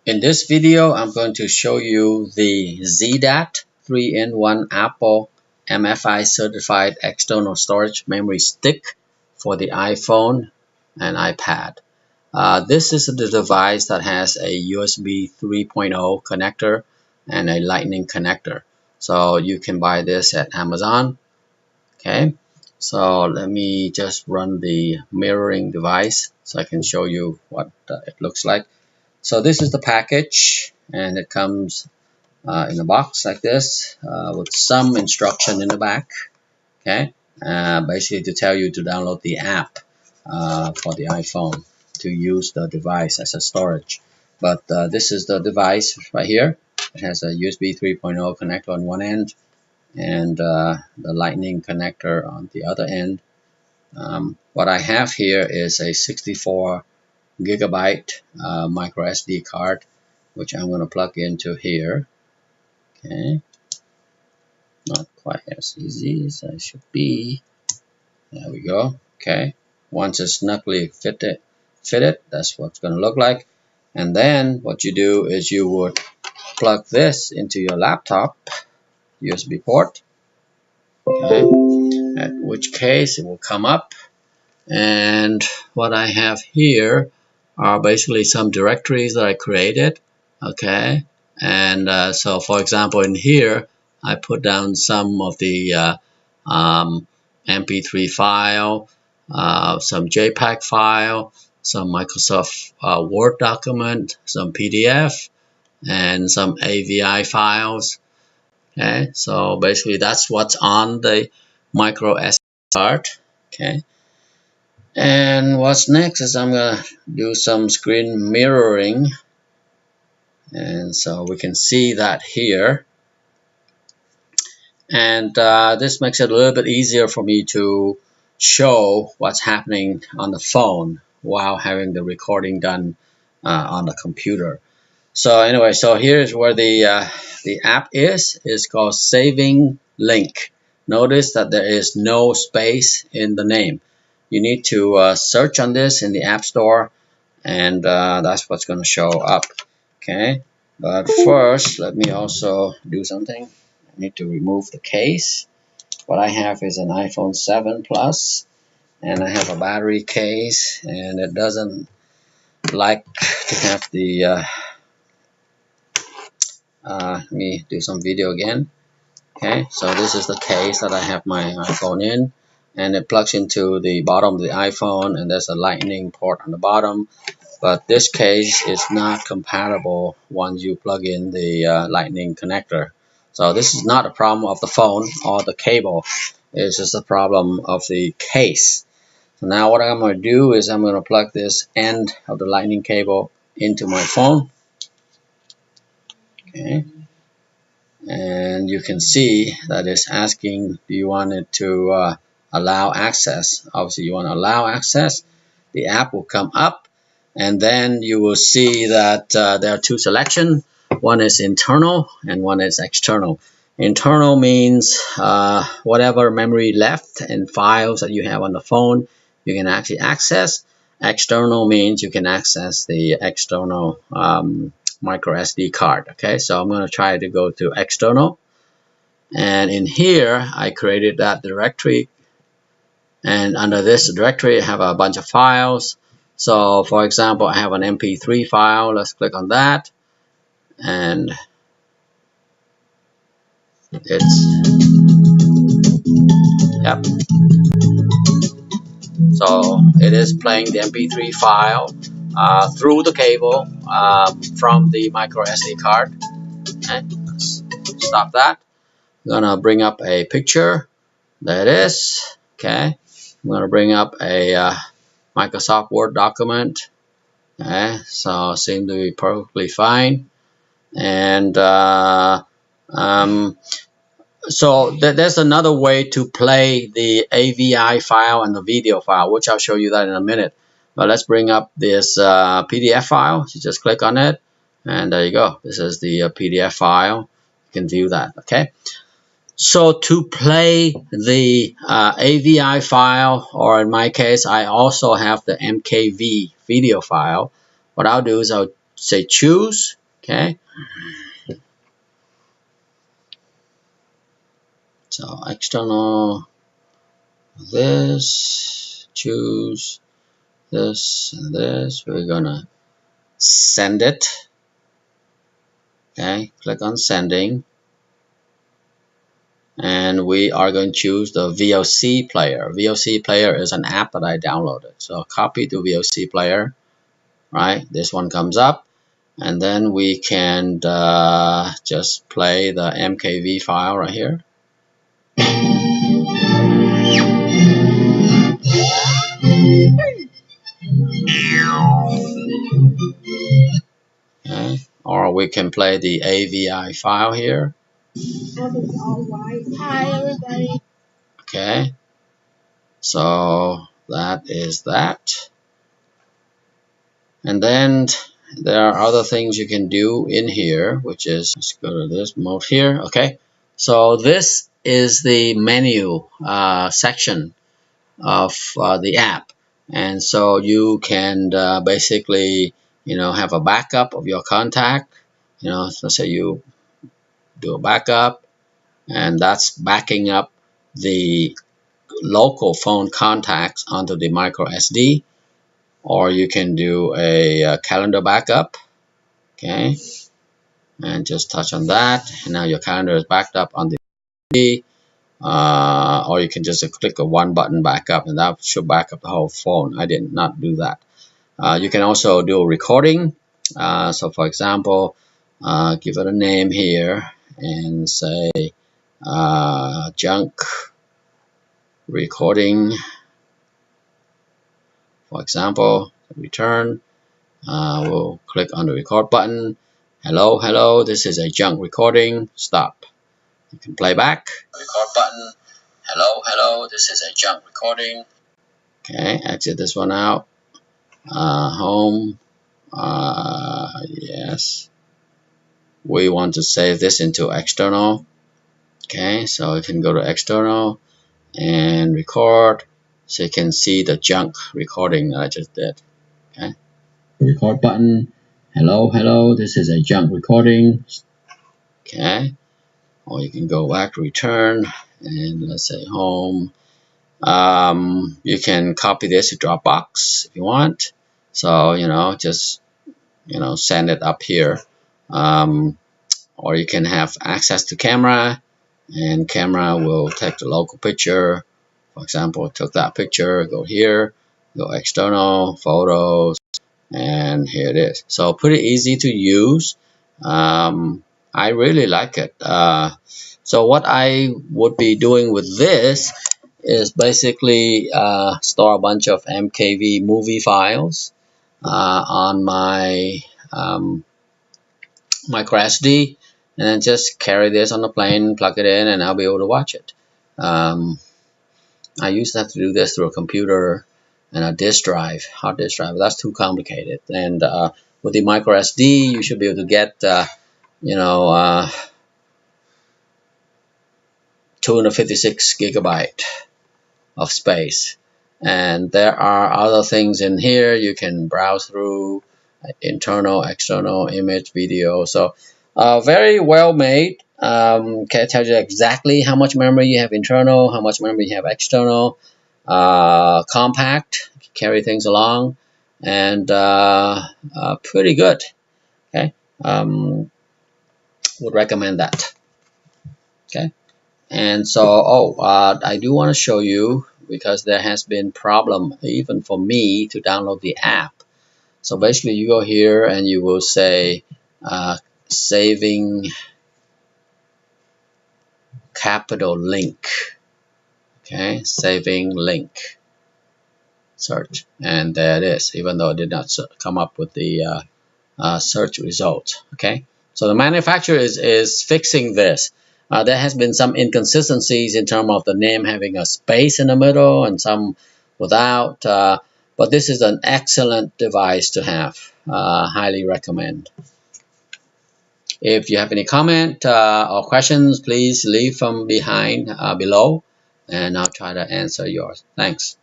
In this video, I'm going to show you the Zdatt 3-in-1 Apple MFi certified external storage memory stick for the iPhone and iPad. This is the device that has a USB 3.0 connector and a lightning connector. So you can buy this at Amazon. Okay, so let me just run the mirroring device so I can show you what it looks like. So this is the package, and it comes in a box like this with some instruction in the back. Okay, basically to tell you to download the app for the iPhone to use the device as a storage. But this is the device right here. It has a USB 3.0 connector on one end and the lightning connector on the other end. What I have here is a 64 gigabyte microSD card, which I'm going to plug into here. Okay, not quite as easy as I should be. There we go. Okay, once it's snugly fitted, that's what it's going to look like. And then what you do is you would plug this into your laptop USB port. Okay, at which case it will come up, and what I have here are basically some directories that I created. Okay, and so for example in here I put down some of the MP3 file, some JPEG file, some Microsoft Word document, some PDF, and some AVI files. Okay, so basically that's what's on the microSD card. Okay, and what's next is I'm gonna do some screen mirroring, and so we can see that here, and this makes it a little bit easier for me to show what's happening on the phone while having the recording done on the computer. So anyway, so here's where the app is. It's called Saving Link. Notice that there is no space in the name. You need to search on this in the App Store, and that's what's going to show up. Okay, but first let me also do something. I need to remove the case. What I have is an iPhone 7 Plus, and I have a battery case, and it doesn't like to have the let me do some video again. Okay, so this is the case that I have my iPhone in, and it plugs into the bottom of the iPhone, and there's a lightning port on the bottom, but this case is not compatible once you plug in the lightning connector. So this is not a problem of the phone or the cable, it's just a problem of the case. So now what I'm going to do is I'm going to plug this end of the lightning cable into my phone. Okay, and you can see that it's asking, do you want it to allow access? Obviously you want to allow access. The app will come up, and then you will see that there are two selections. One is internal and one is external. Internal means whatever memory left and files that you have on the phone you can actually access. External means you can access the external microSD card. Okay, so I'm going to try to go to external, and in here I created that directory, and under this directory I have a bunch of files. So for example, I have an MP3 file. Let's click on that, and yep, so it is playing the MP3 file through the cable from the microSD card. Okay, let's stop that. I'm gonna bring up a picture. There it is. Okay, I'm gonna bring up a Microsoft Word document. Okay, so it seems to be perfectly fine. And so there's another way to play the AVI file and the video file, which I'll show you that in a minute. But let's bring up this PDF file. So just click on it, and there you go. This is the PDF file. You can view that. Okay. So to play the AVI file, or in my case, I also have the MKV video file. What I'll do is I'll say choose. Okay, so external, this, choose this and this. We're gonna send it. Okay, click on sending, and we are going to choose the VOC player. VOC player is an app that I downloaded, so copy to VOC player. Right, this one comes up, and then we can just play the MKV file right here. Okay. Or we can play the AVI file here. Hi everybody. Okay, so that is that. And then there are other things you can do in here, which is, let's go to this mode here. Okay, so this is the menu section of the app, and so you can basically, have a backup of your contact. Let's say you do a backup, and that's backing up the local phone contacts onto the microSD, or you can do a calendar backup. Okay, and just touch on that, and now your calendar is backed up on the SD. Or you can just click a one button backup, and that should back up the whole phone. I did not do that. You can also do a recording. So for example, give it a name here and say junk recording. For example, return. We'll click on the record button. Hello, this is a junk recording. Stop. You can play back. Record button. Hello, this is a junk recording. Okay, exit this one out. Home. Yes. We want to save this into external. Okay, so you can go to external and record, so you can see the junk recording that I just did. Okay, record button. Hello, this is a junk recording. Okay, or you can go back, return, and let's say home. You can copy this to Dropbox if you want. So just send it up here. Or you can have access to camera, and camera will take the local picture. For example, took that picture, go here, go external, photos, and here it is. So pretty easy to use. I really like it. So what I would be doing with this is basically store a bunch of MKV movie files on my microSD, and then just carry this on the plane, plug it in, and I'll be able to watch it. I used to have to do this through a computer and a disk drive, hard disk drive, but that's too complicated. And with the microSD, you should be able to get 256 gigabyte of space. And there are other things in here you can browse through, internal, external, image, video. So very well made. Can tell you exactly how much memory you have internal, how much memory you have external. Compact, carry things along, and pretty good. Okay, would recommend that. Okay, and so I do want to show you, because there has been problem even for me to download the app. So basically you go here and you will say saving capital link. Okay, saving link, search, and there it is, even though it did not come up with the search result. Okay, so the manufacturer is fixing this. There has been some inconsistencies in terms of the name having a space in the middle and some without, but this is an excellent device to have. Highly recommend. If you have any comment or questions, please leave from behind below, and I'll try to answer yours. Thanks.